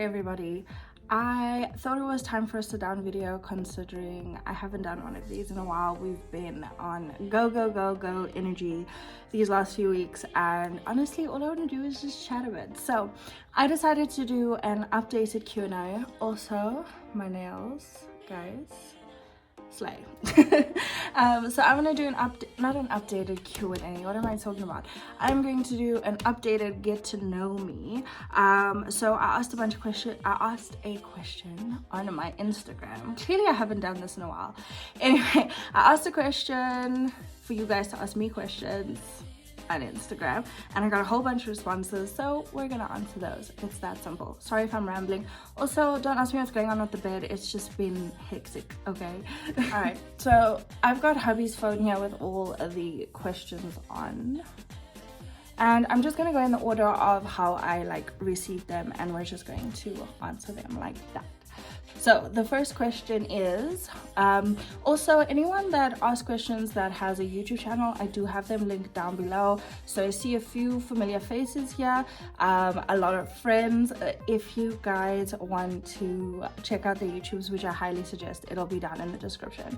Hey everybody, I thought it was time for a sit down video considering I haven't done one of these in a while. We've been on go energy these last few weeks, and honestly all I want to do is just chat a bit. So I decided to do an updated Q&A. Also, my nails, guys, slay. So I'm gonna do not an updated Q&A. What am I talking about? I'm going to do an updated get to know me. So I asked a question on my Instagram. Clearly I haven't done this in a while. Anyway, I asked a question for you guys to ask me questions on Instagram, and I got a whole bunch of responses, so we're gonna answer those. It's that simple. Sorry if I'm rambling. Also, don't ask me what's going on with the bed. It's just been hectic, okay? All right, so I've got hubby's phone here with all of the questions on, and I'm just gonna go in the order of how I received them, and we're just going to answer them like that. So the first question is, also anyone that asks questions that has a YouTube channel, I do have them linked down below. So I see a few familiar faces here, a lot of friends. If you guys want to check out the YouTubes, which I highly suggest, it'll be down in the description.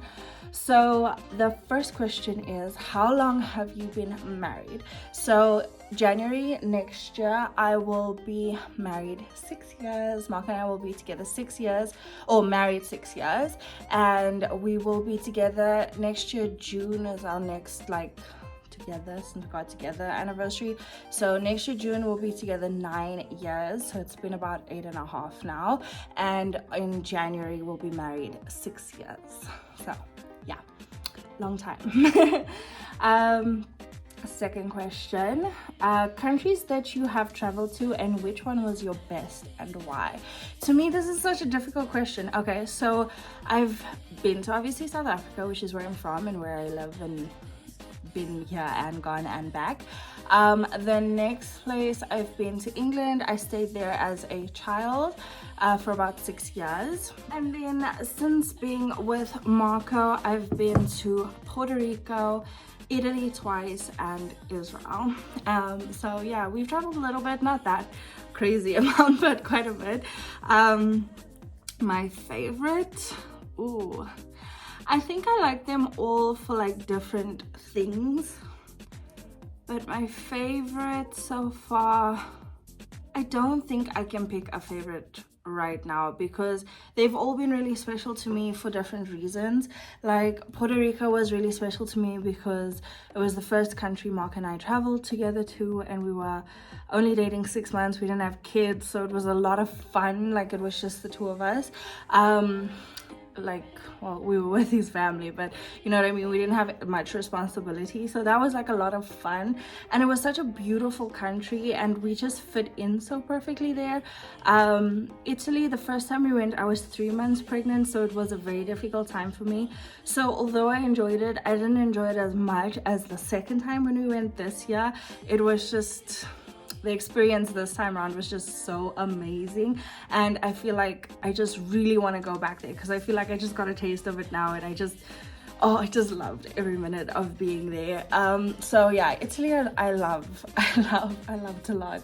So the first question is, how long have you been married? So January next year I will be married 6 years. Mark and I will be together 6 years, or married 6 years, and we will be together next year. June is our next together since we got together anniversary. So next year June we'll be together 9 years, so it's been about 8.5 now, and in January we'll be married 6 years. So yeah, long time. Second question, countries that you have traveled to, and which one was your best and why? To me, this is such a difficult question. Okay, so I've been to obviously South Africa, which is where I'm from and where I live, and been here and gone and back. The next place I've been to England. I stayed there as a child for about 6 years, and then since being with Marco, I've been to Puerto Rico, Italy twice, and Israel. So yeah, we've traveled a little bit, not that crazy amount, but quite a bit. My favorite, I think I like them all for different things, but my favorite so far, I don't think I can pick a favorite right now because they've all been really special to me for different reasons. Like Puerto Rico was really special to me because it was the first country Mark and I traveled together to, and we were only dating 6 months. We didn't have kids, so it was a lot of fun. It was just the two of us. Well, we were with his family, but you know what I mean, we didn't have much responsibility, so that was a lot of fun, and it was such a beautiful country, and we just fit in so perfectly there. Italy, the first time we went, I was 3 months pregnant, so it was a very difficult time for me. So although I enjoyed it, I didn't enjoy it as much as the second time when we went this year. It was just, the experience this time around was just so amazing, and I feel like I just really want to go back there because I feel like I just got a taste of it now, and I just loved every minute of being there. So yeah, Italy I loved a lot.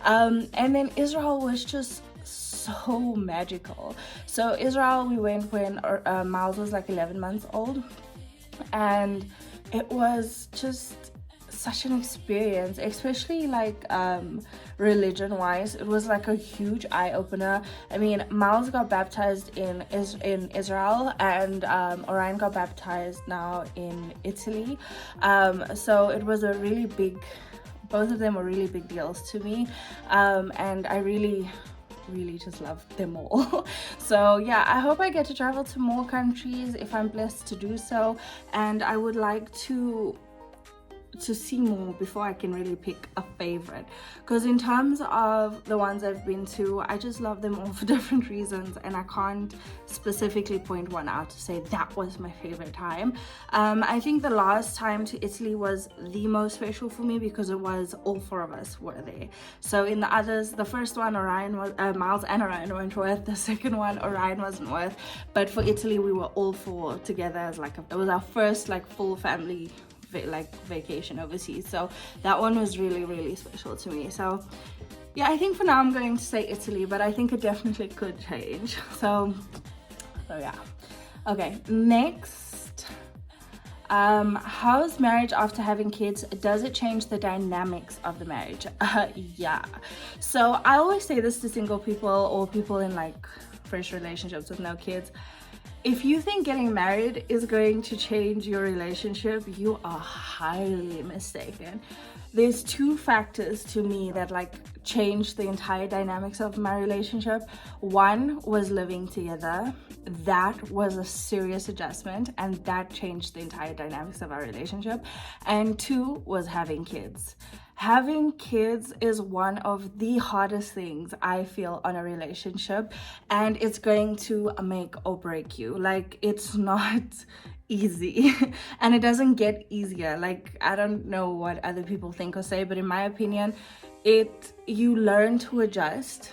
And then Israel was just so magical. So Israel, we went when Miles was 11 months old, and it was just such an experience, especially religion wise. It was a huge eye-opener. I mean, Miles got baptized in Israel, and Orion got baptized now in Italy. So it was a really big, both of them were really big deals to me, and I really just loved them all. So yeah, I hope I get to travel to more countries if I'm blessed to do so, and I would like to see more before I can really pick a favorite, because in terms of the ones I've been to, I just love them all for different reasons, and I can't specifically point one out to say that was my favorite time. I think the last time to Italy was the most special for me because it was all 4 of us were there. So in the others, the first one Orion was Miles and Orion weren't with, the second one Orion wasn't with, but for Italy we were all 4 together as it was our first full family vacation overseas, so that one was really special to me. So yeah, I think for now I'm going to say Italy, but I think it definitely could change. So yeah. Okay, next. How's marriage after having kids? Does it change the dynamics of the marriage? Yeah. So I always say this to single people or people in like fresh relationships with no kids. If you think getting married is going to change your relationship, you are highly mistaken. There's two factors to me that like changed the entire dynamics of my relationship. One was living together. That was a serious adjustment, and that changed the entire dynamics of our relationship. And two was having kids. Having kids is one of the hardest things I feel on a relationship, and it's going to make or break you. Like, it's not easy and it doesn't get easier. Like, I don't know what other people think or say, but in my opinion, you learn to adjust,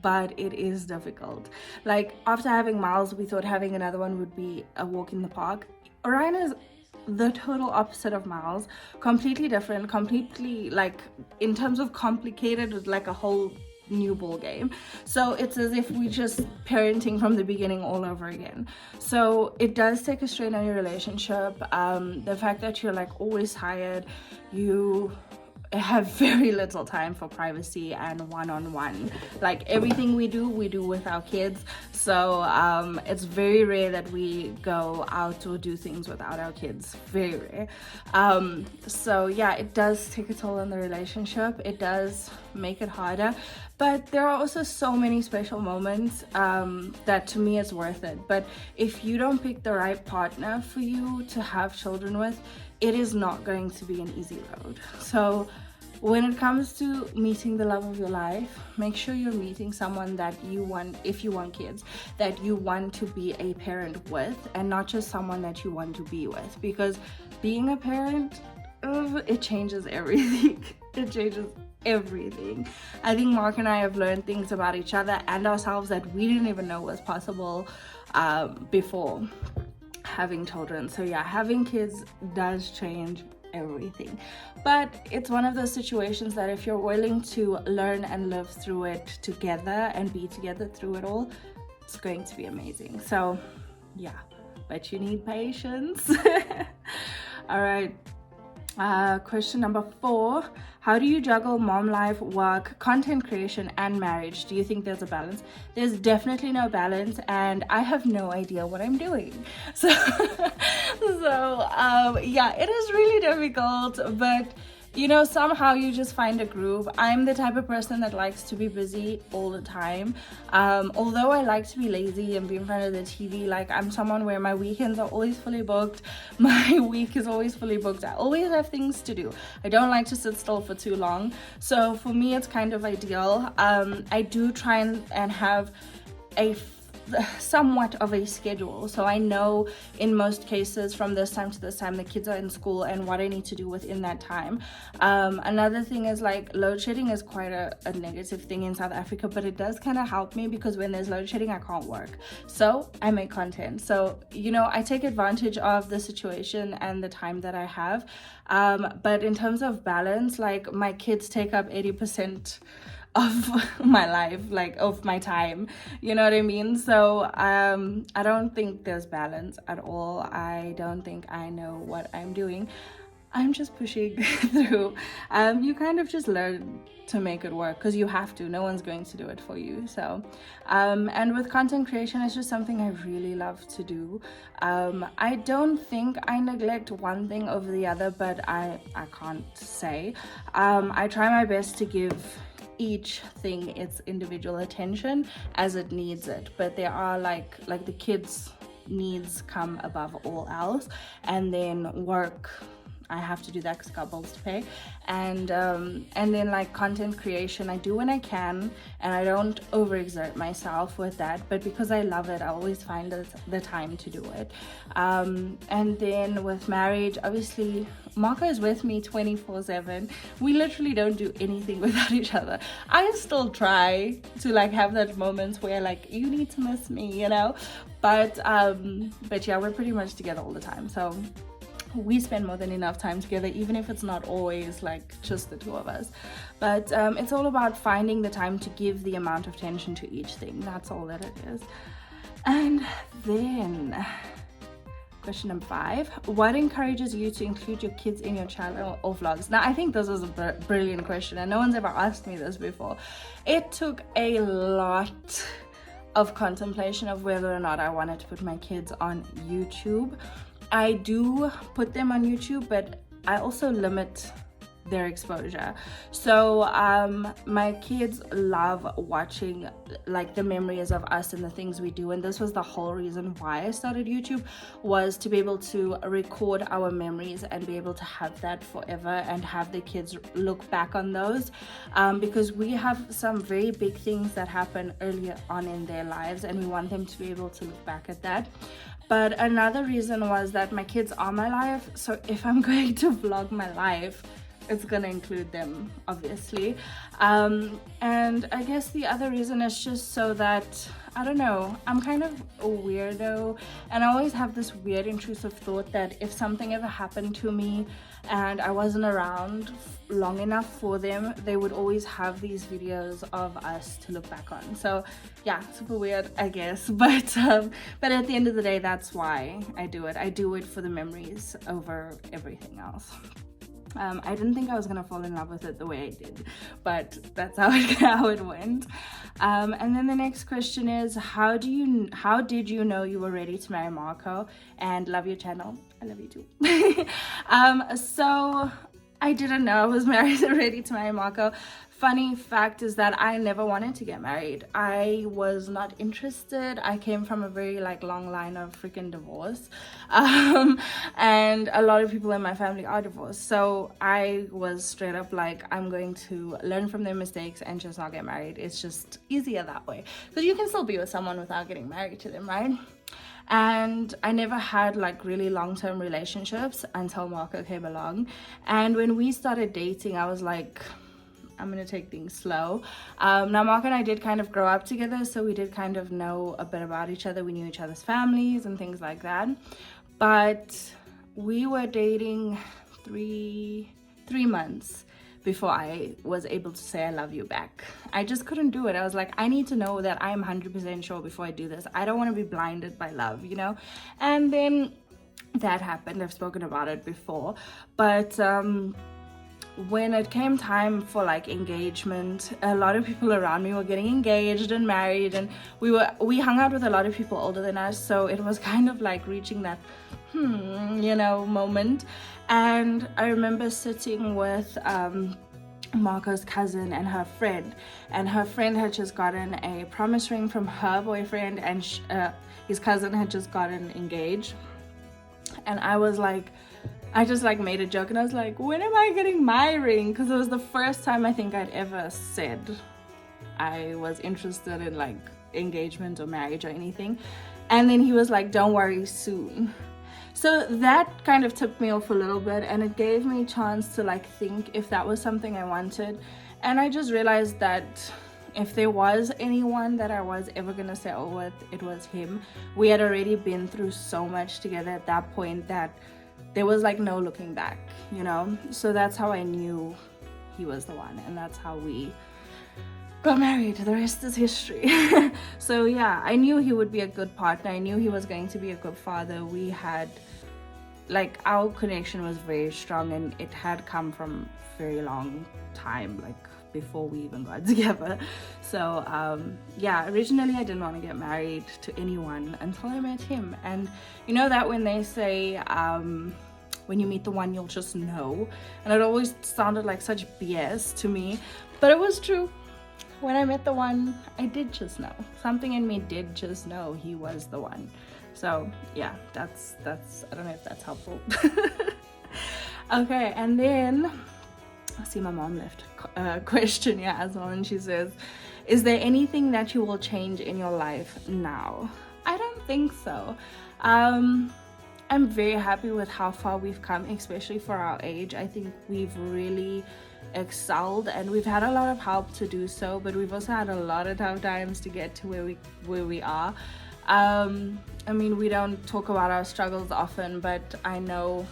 but it is difficult. Like, after having Miles, we thought having another one would be a walk in the park. Orion is the total opposite of Miles, completely different, completely, like, in terms of complicated, with like a whole new ball game. So it's as if we just parenting from the beginning all over again. So it does take a strain on your relationship. The fact that you're like always tired, you have very little time for privacy and one-on-one. Like, everything we do with our kids. So it's very rare that we go out or do things without our kids. Very rare. So yeah, it does take a toll on the relationship. It does make it harder, but there are also so many special moments that to me it's worth it. But if you don't pick the right partner for you to have children with, it is not going to be an easy road. So when it comes to meeting the love of your life, make sure you're meeting someone that you want, if you want kids, that you want to be a parent with, and not just someone that you want to be with. Because being a parent, it changes everything. It changes everything. I think Mark and I have learned things about each other and ourselves that we didn't even know was possible before having children. So yeah, having kids does change everything, but it's one of those situations that if you're willing to learn and live through it together and be together through it all, it's going to be amazing. So yeah, but you need patience. All right, question number 4. How do you juggle mom life, work, content creation, and marriage? Do you think there's a balance? There's definitely no balance, and I have no idea what I'm doing. So, yeah, it is really difficult, but you know, somehow you just find a groove. I'm the type of person that likes to be busy all the time. Although I like to be lazy and be in front of the TV, like, I'm someone where my weekends are always fully booked. My week is always fully booked. I always have things to do. I don't like to sit still for too long. So for me, it's kind of ideal. I do try and have somewhat of a schedule, so I know in most cases from this time to this time the kids are in school and what I need to do within that time. Another thing is, like, load shedding is quite a negative thing in South Africa, but it does kind of help me because when there's load shedding I can't work, so I make content. So, you know, I take advantage of the situation and the time that I have, but in terms of balance, like, my kids take up 80% of my life, like, of my time, you know what I mean? So I don't think there's balance at all. I don't think I know what I'm doing. I'm just pushing through. You kind of just learn to make it work because you have to. No one's going to do it for you. So and with content creation, it's just something I really love to do. I don't think I neglect one thing over the other, but I can't say. I try my best to give each thing its individual attention as it needs it, but there are like the kids' needs come above all else, and then work, I have to do that because I got bills to pay, and then like content creation I do when I can, and I don't overexert myself with that, but because I love it I always find the time to do it. And then with marriage, obviously Marco is with me 24/7. We literally don't do anything without each other. I still try to like have that moments where like you need to miss me, you know, but yeah, we're pretty much together all the time. So we spend more than enough time together, even if it's not always like just the two of us. But it's all about finding the time to give the amount of attention to each thing. That's all that it is. And then question number 5, what encourages you to include your kids in your channel or vlogs? Now, I think this is a brilliant question, and no one's ever asked me this before. It took a lot of contemplation of whether or not I wanted to put my kids on YouTube. I do put them on YouTube, but I also limit their exposure. So my kids love watching like the memories of us and the things we do, and this was the whole reason why I started YouTube, was to be able to record our memories and be able to have that forever and have the kids look back on those, because we have some very big things that happen earlier on in their lives, and we want them to be able to look back at that. But another reason was that my kids are my life, so if I'm going to vlog my life, it's gonna include them, obviously. And I guess the other reason is just so that, I don't know, I'm kind of a weirdo, and I always have this weird intrusive thought that if something ever happened to me and I wasn't around long enough for them, they would always have these videos of us to look back on. So yeah, super weird, I guess, but at the end of the day, that's why I do it. I do it for the memories over everything else. I didn't think I was gonna fall in love with it the way I did, but that's how it went. And then the next question is, how did you know you were ready to marry Marco? And love your channel. I love you too. So I didn't know I was ready to marry Marco. Funny fact is that I never wanted to get married. I was not interested. I came from a very like long line of freaking divorce, and a lot of people in my family are divorced. So I was straight up like, I'm going to learn from their mistakes and just not get married. It's just easier that way, because you can still be with someone without getting married to them, right? And I never had like really long-term relationships until Marco came along. And when we started dating, I was like, I'm gonna take things slow. Now Marco and I did kind of grow up together, so we did kind of know a bit about each other. We knew each other's families and things like that. But we were dating three months before I was able to say I love you back. I just couldn't do it. I was like, I need to know that I'm 100% sure before I do this. I don't want to be blinded by love, you know? And then that happened. I've spoken about it before. But when it came time for like engagement, a lot of people around me were getting engaged and married, and we hung out with a lot of people older than us, so it was kind of like reaching that you know, moment. And I remember sitting with Marco's cousin and her friend had just gotten a promise ring from her boyfriend, and his cousin had just gotten engaged. And I just like made a joke, and I was like, when am I getting my ring? Because it was the first time I think I'd ever said I was interested in like engagement or marriage or anything. And then he was like, don't worry, soon. So that kind of tipped me off a little bit, and it gave me a chance to like think if that was something I wanted. And I just realized that if there was anyone that I was ever gonna settle with, it was him. We had already been through so much together at that point that there was like no looking back, you know? So that's how I knew he was the one, and that's how we got married. The rest is history. So yeah, I knew he would be a good partner. I knew he was going to be a good father. We had like, our connection was very strong, and it had come from very long time, like before we even got together. So yeah, originally I didn't want to get married to anyone until I met him. And you know that when they say when you meet the one, you'll just know, and it always sounded like such BS to me, but it was true. When I met the one, I did just know. Something in me did just know he was the one. So yeah, that's I don't know if that's helpful. Okay, and then I see my mom left a question here as well, and she says, is there anything that you will change in your life now? I don't think so. I'm very happy with how far we've come, especially for our age. I think we've really excelled, and we've had a lot of help to do so, but we've also had a lot of tough times to get to where we are. I mean, we don't talk about our struggles often, but I know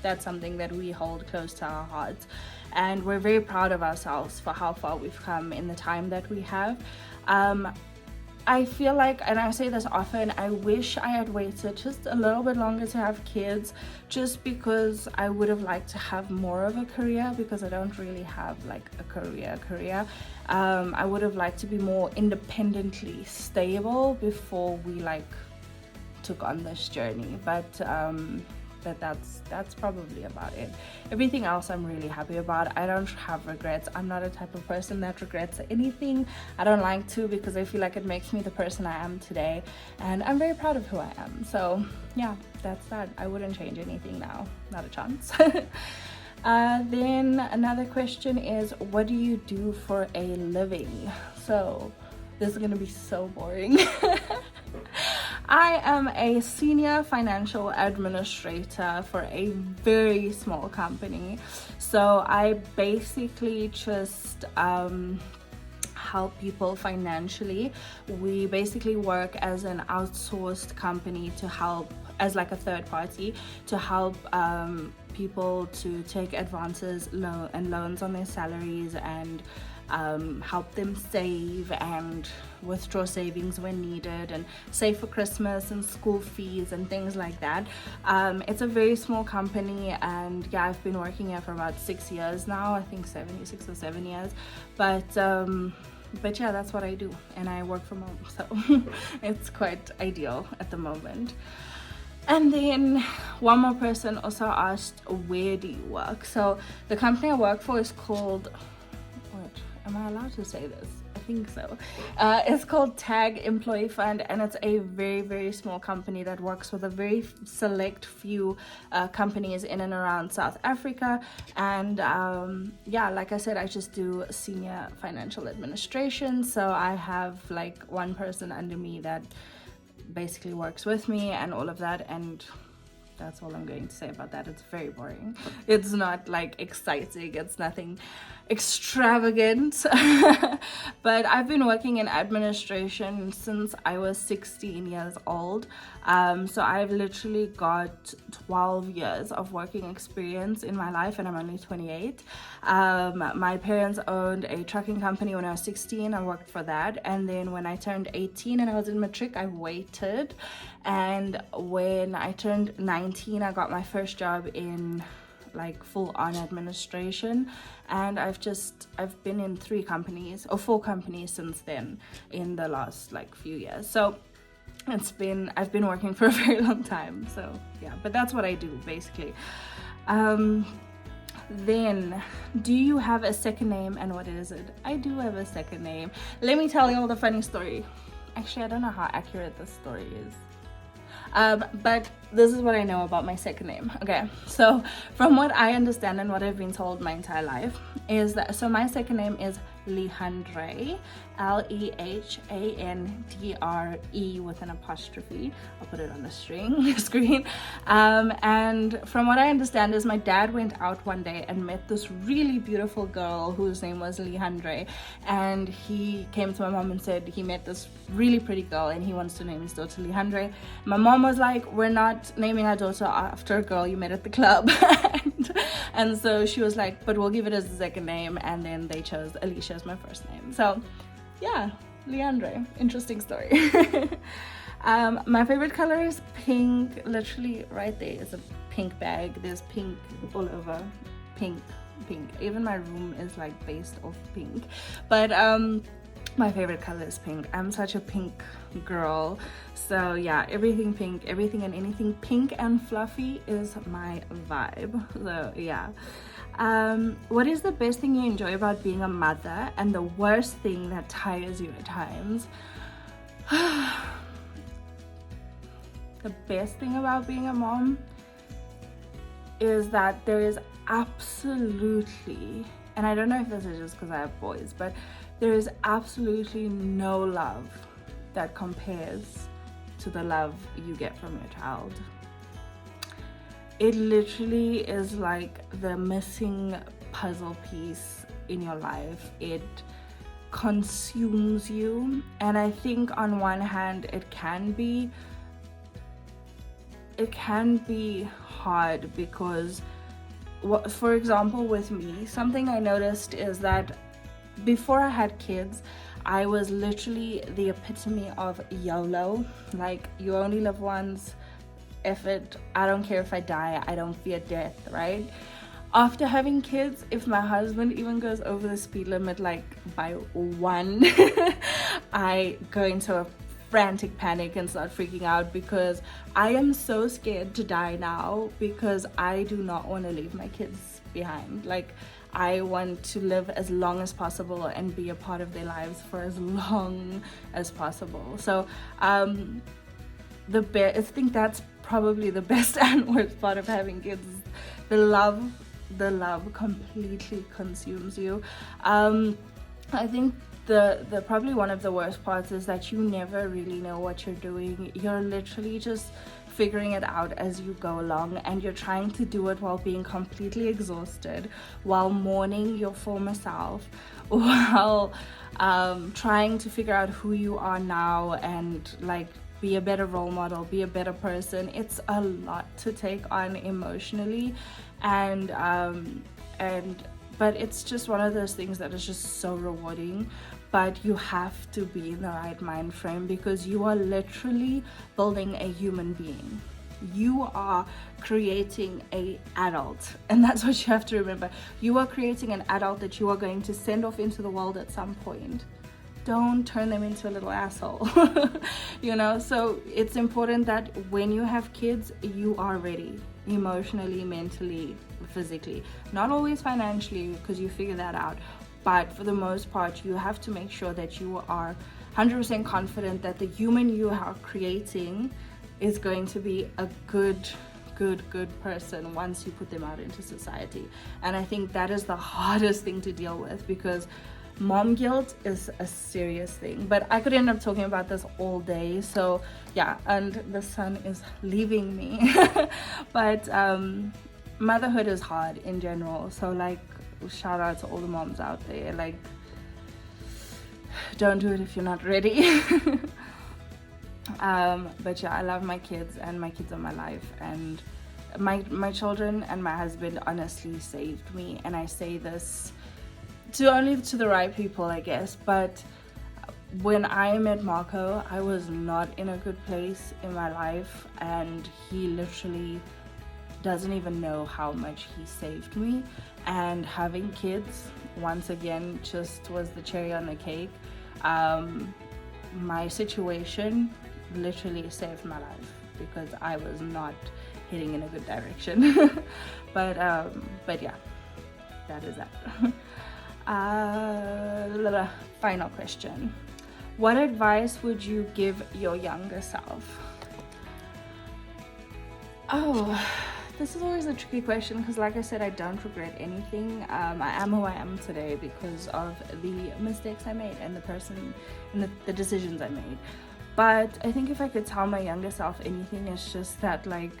that's something that we hold close to our hearts, and we're very proud of ourselves for how far we've come in the time that we have. I feel like, and I say this often, I wish I had waited just a little bit longer to have kids, just because I would have liked to have more of a career, because I don't really have like a career. I would have liked to be more independently stable before we like took on this journey, but that's probably about it. Everything else I'm really happy about. I don't have regrets. I'm not a type of person that regrets anything. I don't like to, because I feel like it makes me the person I am today, and I'm very proud of who I am. So yeah, that's that. I wouldn't change anything now, not a chance. Then another question is, what do you do for a living? So this is gonna be so boring. I am a senior financial administrator for a very small company. So I basically just help people financially. We basically work as an outsourced company to help, as like a third party, to help people to take advances and loans on their salaries, and help them save and withdraw savings when needed, and save for Christmas and school fees and things like that. It's a very small company, and yeah, I've been working here for about 6 years now, I think 6 or 7 years, but yeah, that's what I do, and I work from home, so it's quite ideal at the moment. And then one more person also asked, where do you work? So the company I work for is called, am I allowed to say this? I think so. It's called Tag Employee Fund, and it's a very, very small company that works with a very select few companies in and around South Africa. And yeah, like I said, I just do senior financial administration. So I have like one person under me that basically works with me and all of that, and that's all I'm going to say about that. It's very boring. It's not like exciting, it's nothing extravagant. But I've been working in administration since I was 16 years old. So I've literally got 12 years of working experience in my life, and I'm only 28. My parents owned a trucking company when I was 16. I worked for that, and then when I turned 18 and I was in matric, I waited, and when I turned 19, I got my first job in like full-on administration, and I've been in 4 companies since then in the last like few years. So I've been working for a very long time. So yeah, but that's what I do basically. Then, do you have a second name, and what is it? I do have a second name. Let me tell you all the funny story. Actually, I don't know how accurate this story is. But this is what I know about my second name. Okay, so from what I understand and what I've been told my entire life is that, so my second name is Lehandre, Lehandre with an apostrophe. I'll put it on the screen. And from what I understand is my dad went out one day and met this really beautiful girl whose name was Lehandre, and he came to my mom and said he met this really pretty girl and he wants to name his daughter Lehandre. My mom was like, we're not naming our daughter after a girl you met at the club. And so she was like, but we'll give it as the second name, and then they chose Alicia as my first name. So yeah, Leandre. Interesting story. My favorite color is pink. Literally right there is a pink bag. There's pink all over. Pink. Even my room is like based off pink. But my favorite color is pink. I'm such a pink girl. So yeah, everything pink, everything and anything pink and fluffy is my vibe. So yeah. What is the best thing you enjoy about being a mother, and the worst thing that tires you at times? The best thing about being a mom is that there is absolutely, and I don't know if this is just because I have boys, but there is absolutely no love that compares to the love you get from your child. It literally is like the missing puzzle piece in your life. It consumes you, and I think on one hand it can be it can be hard because, for example, with me, something I noticed is that before I had kids, I was literally the epitome of YOLO. Like, you only live once, F it, I don't care if I die, I don't fear death, right? After having kids, if my husband even goes over the speed limit like by 1, I go into a frantic panic and start freaking out, because I am so scared to die now, because I do not want to leave my kids behind. Like, I want to live as long as possible and be a part of their lives for as long as possible. So I think that's probably the best and worst part of having kids. The love completely consumes you. I think the probably one of the worst parts is that you never really know what you're doing. You're literally just figuring it out as you go along, and you're trying to do it while being completely exhausted, while mourning your former self, while trying to figure out who you are now and like be a better role model, be a better person. It's a lot to take on emotionally, but it's just one of those things that is just so rewarding. But you have to be in the right mind frame, because you are literally building a human being. You are creating an adult, and that's what you have to remember. You are creating an adult that you are going to send off into the world at some point. Don't turn them into a little asshole. You know, so it's important that when you have kids, you are ready emotionally, mentally, physically. Not always financially, because you figure that out, but for the most part, you have to make sure that you are 100% confident that the human you are creating is going to be a good person once you put them out into society. And I think that is the hardest thing to deal with, because mom guilt is a serious thing. But I could end up talking about this all day, so yeah. And the sun is leaving me. But motherhood is hard in general, so like, shout out to all the moms out there. Like, don't do it if you're not ready. But yeah, I love my kids, and my kids are my life, and my children and my husband honestly saved me. And I say this only to the right people, I guess, but when I met Marco, I was not in a good place in my life, and he literally doesn't even know how much he saved me. And having kids, once again, just was the cherry on the cake. My situation literally saved my life, because I was not heading in a good direction. but yeah, that is that. Final question. What advice would you give your younger self? Oh, this is always a tricky question, because like I said, I don't regret anything. I am who I am today because of the mistakes I made and the person and the decisions I made. But I think if I could tell my younger self anything, it's just that, like,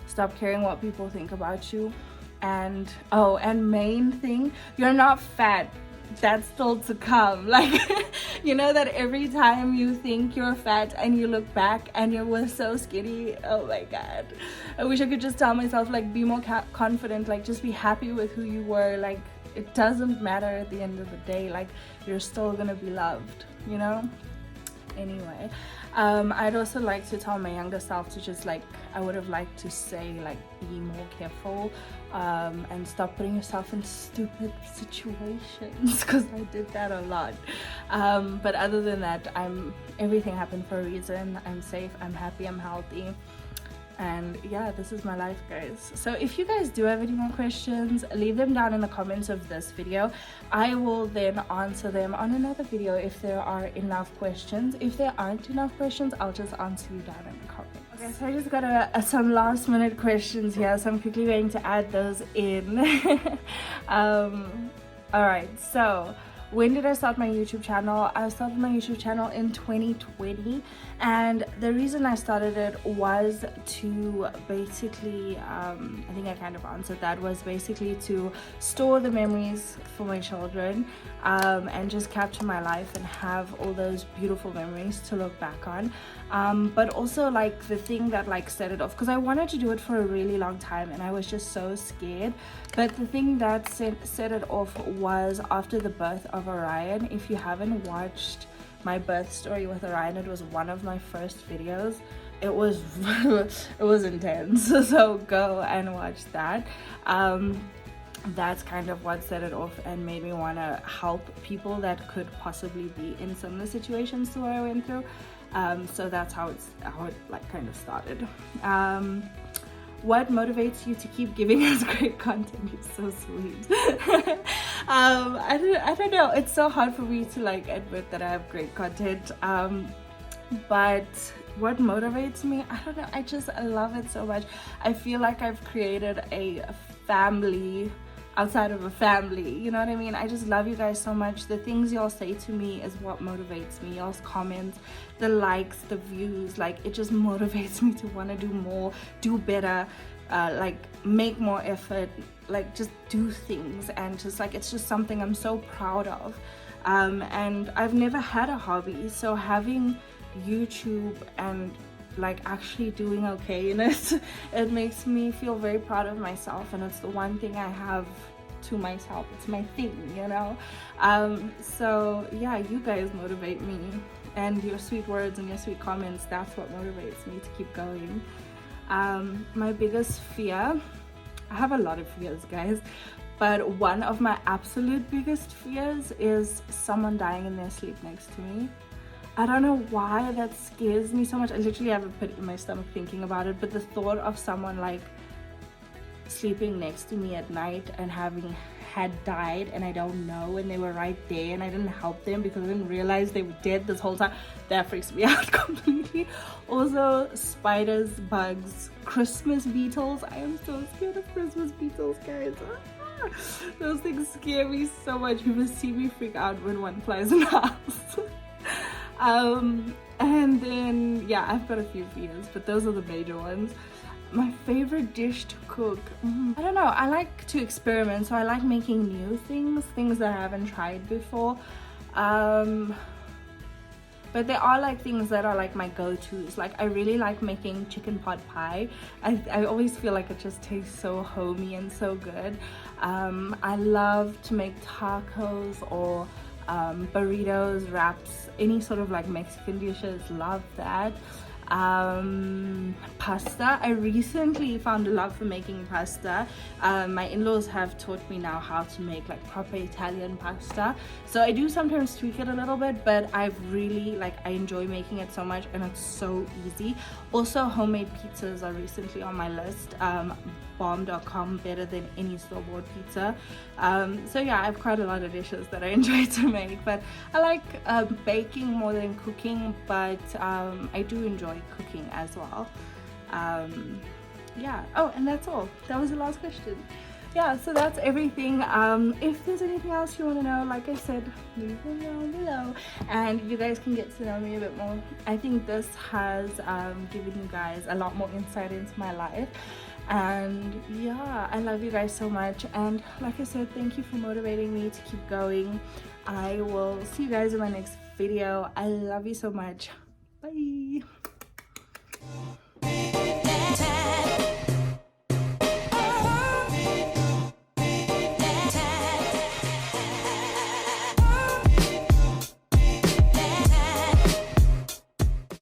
stop caring what people think about you. And main thing, you're not fat. That's still to come. Like, you know that every time you think you're fat and you look back and you were so skinny, oh my god, I wish I could just tell myself, like, be more confident, like, just be happy with who you were. Like, it doesn't matter at the end of the day, like, you're still gonna be loved, you know. Anyway, I'd also like to tell my younger self to just, like, I would have liked to say, like, be more careful and stop putting yourself in stupid situations, because I did that a lot. But other than that, everything happened for a reason. I'm safe, I'm happy, I'm healthy. And yeah, this is my life, guys. So if you guys do have any more questions, leave them down in the comments of this video. I will then answer them on another video if there are enough questions. If there aren't enough questions, I'll just answer you down in the comments. Okay, so I just got some last minute questions here, so I'm quickly going to add those in. Alright, so when did I start my YouTube channel? I started my YouTube channel in 2020, and the reason I started it was to basically, I think I kind of answered that, was basically to store the memories for my children, and just capture my life and have all those beautiful memories to look back on. but also like the thing that like set it off, because I wanted to do it for a really long time and I was just so scared, but the thing that set it off was after the birth of Orion. If you haven't watched my birth story with Orion, it was one of my first videos. It was it was intense, so go and watch that. That's kind of what set it off and made me want to help people that could possibly be in similar situations to what I went through. So that's how it like kind of started. What motivates you to keep giving us great content? You're so sweet. I don't know, it's so hard for me to like admit that I have great content, but what motivates me, I don't know, I love it so much. I feel like I've created a family outside of a family, you know what I mean? I just love you guys so much. The things y'all say to me is what motivates me. Y'all's comments, the likes, the views, like it just motivates me to want to do more, do better, like make more effort, like just do things, and just like it's just something I'm so proud of. And I've never had a hobby, so having YouTube and like actually doing okay in it, it makes me feel very proud of myself, and it's the one thing I have to myself. It's my thing, you know. So yeah, you guys motivate me, and your sweet words and your sweet comments, that's what motivates me to keep going. My biggest fear, I have a lot of fears, guys, but one of my absolute biggest fears is someone dying in their sleep next to me. I don't know why that scares me so much. I literally have a pit in my stomach thinking about it, but the thought of someone like sleeping next to me at night and having had died and I don't know, and they were right there and I didn't help them because I didn't realize they were dead this whole time, that freaks me out completely. Also, spiders, bugs, Christmas beetles. I am so scared of Christmas beetles, guys. Those things scare me so much. People see me freak out when one flies in the house. And then yeah, I've got a few fears, but those are the major ones. My favorite dish to cook, I don't know, I like to experiment, so I like making new things that I haven't tried before, but there are like things that are like my go-tos. Like I really like making chicken pot pie. I always feel like it just tastes so homey and so good. I love to make tacos or burritos, wraps, any sort of like Mexican dishes, love that. Pasta, I recently found a love for making pasta. My in-laws have taught me now how to make like proper Italian pasta, so I do sometimes tweak it a little bit, but I've really I enjoy making it so much, and it's so easy. Also, homemade pizzas are recently on my list. Bomb.com, better than any store-bought pizza. So yeah, I have quite a lot of dishes that I enjoy to make, but I like baking more than cooking, but I do enjoy cooking as well. Yeah, oh, and that's all. That was the last question. Yeah, so that's everything. If there's anything else you want to know, like I said, leave them down below and you guys can get to know me a bit more. I think this has given you guys a lot more insight into my life. And yeah, I love you guys so much, and like I said, thank you for motivating me to keep going. I will see you guys in my next video. I love you so much. Bye.